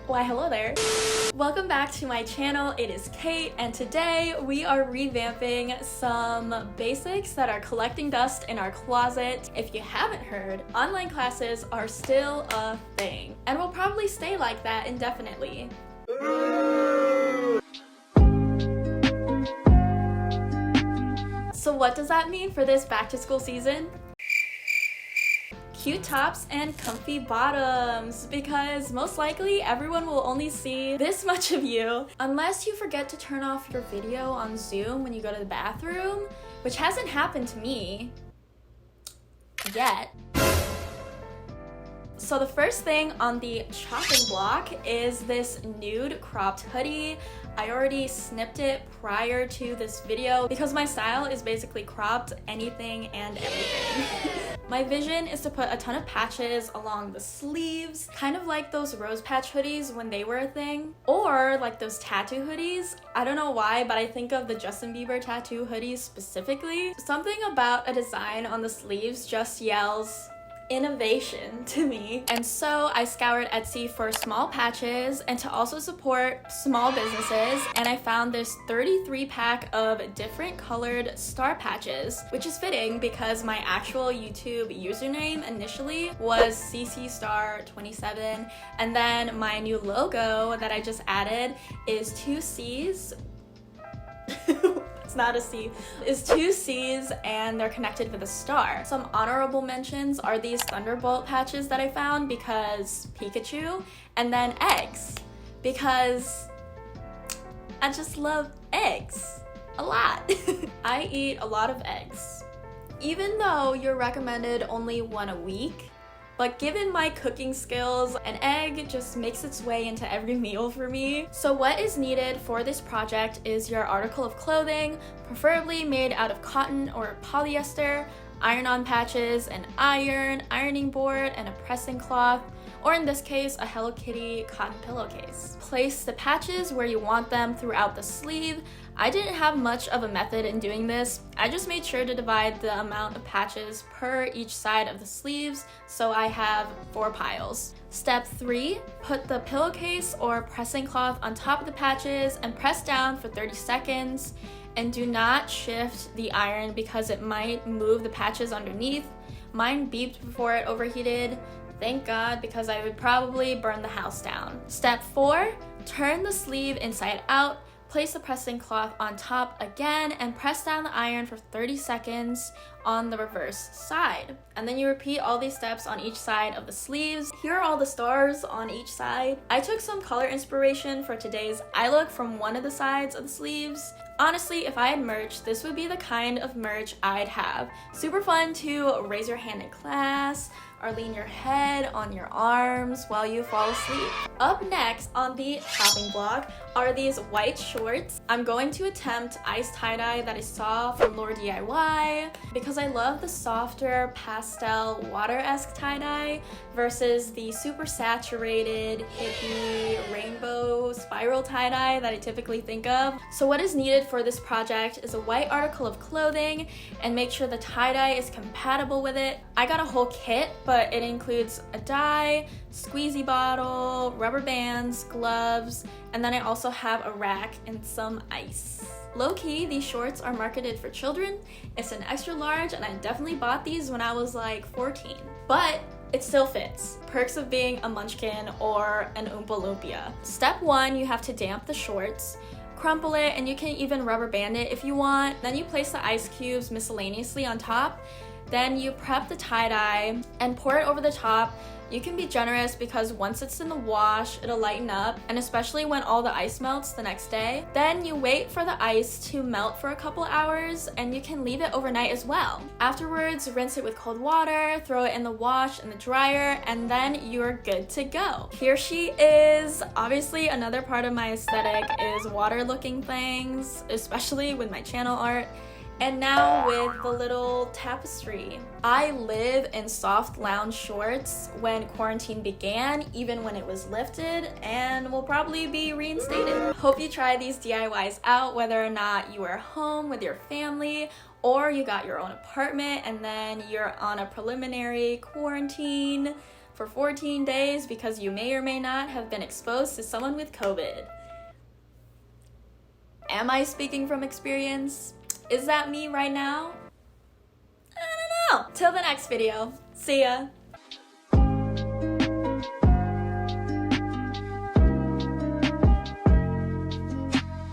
Why, hello there. Welcome back to my channel. It is Kate, and today we are revamping some basics that are collecting dust in our closet. If you haven't heard, online classes are still a thing, and will probably stay like that indefinitely. So what does that mean for this back to school season? Cute tops and comfy bottoms, because most likely everyone will only see this much of you unless you forget to turn off your video on Zoom when you go to the bathroom, which hasn't happened to me yet. So the first thing on the chopping block is this nude cropped hoodie. I already snipped it prior to this video because my style is basically cropped anything and everything. My vision is to put a ton of patches along the sleeves, kind of like those rose patch hoodies when they were a thing, or like those tattoo hoodies. I don't know why, but I think of the Justin Bieber tattoo hoodies specifically. Something about a design on the sleeves just yells innovation to me. And so I scoured Etsy for small patches and to also support small businesses, and I found this 33 pack of different colored star patches, which is fitting because my actual YouTube username initially was ccstar27, and then my new logo that I just added is 2 C's. It's not a C, is 2 C's, and they're connected with a star. Some honorable mentions are these Thunderbolt patches that I found because Pikachu, and then eggs because I just love eggs a lot. I eat a lot of eggs, even though you're recommended only 1 a week. But given my cooking skills, an egg just makes its way into every meal for me. So what is needed for this project is your article of clothing, preferably made out of cotton or polyester, iron-on patches, an iron, ironing board, and a pressing cloth, or in this case, a Hello Kitty cotton pillowcase. Place the patches where you want them throughout the sleeve. I didn't have much of a method in doing this. I just made sure to divide the amount of patches per each side of the sleeves, so I have 4 piles. Step 3, put the pillowcase or pressing cloth on top of the patches and press down for 30 seconds. And do not shift the iron because it might move the patches underneath. Mine beeped before it overheated. Thank God, because I would probably burn the house down. Step 4, turn the sleeve inside out. Place the pressing cloth on top again and press down the iron for 30 seconds on the reverse side. And then you repeat all these steps on each side of the sleeves. Here are all the stars on each side. I took some color inspiration for today's eye look from one of the sides of the sleeves. Honestly, if I had merch, this would be the kind of merch I'd have. Super fun to raise your hand in class, or lean your head on your arms while you fall asleep. Up next on the chopping block are these white shorts. I'm going to attempt ice tie-dye that I saw from Lord DIY because I love the softer pastel water-esque tie-dye versus the super saturated hippie rainbow spiral tie-dye that I typically think of. So what is needed for this project is a white article of clothing, and make sure the tie-dye is compatible with it. I got a whole kit, but it includes a dye, squeezy bottle, rubber bands, gloves, and then I also have a rack and some ice. Low-key, these shorts are marketed for children. It's an extra large, and I definitely bought these when I was like 14. But it still fits. Perks of being a munchkin or an Oompa Loompa. Step 1, you have to damp the shorts. Crumple it, and you can even rubber band it if you want. Then you place the ice cubes miscellaneously on top. Then you prep the tie-dye and pour it over the top. You can be generous because once it's in the wash, it'll lighten up, and especially when all the ice melts the next day. Then you wait for the ice to melt for a couple hours, and you can leave it overnight as well. Afterwards, rinse it with cold water, throw it in the wash and the dryer, and then you're good to go. Here she is. Obviously, another part of my aesthetic is water looking things, especially with my channel art. And now with the little tapestry. I live in soft lounge shorts when quarantine began, even when it was lifted, and will probably be reinstated. Hope you try these DIYs out, whether or not you are home with your family or you got your own apartment and then you're on a preliminary quarantine. for 14 days because you may or may not have been exposed to someone with COVID. Am I speaking from experience? Is that me right now? I don't know. Till the next video. See ya.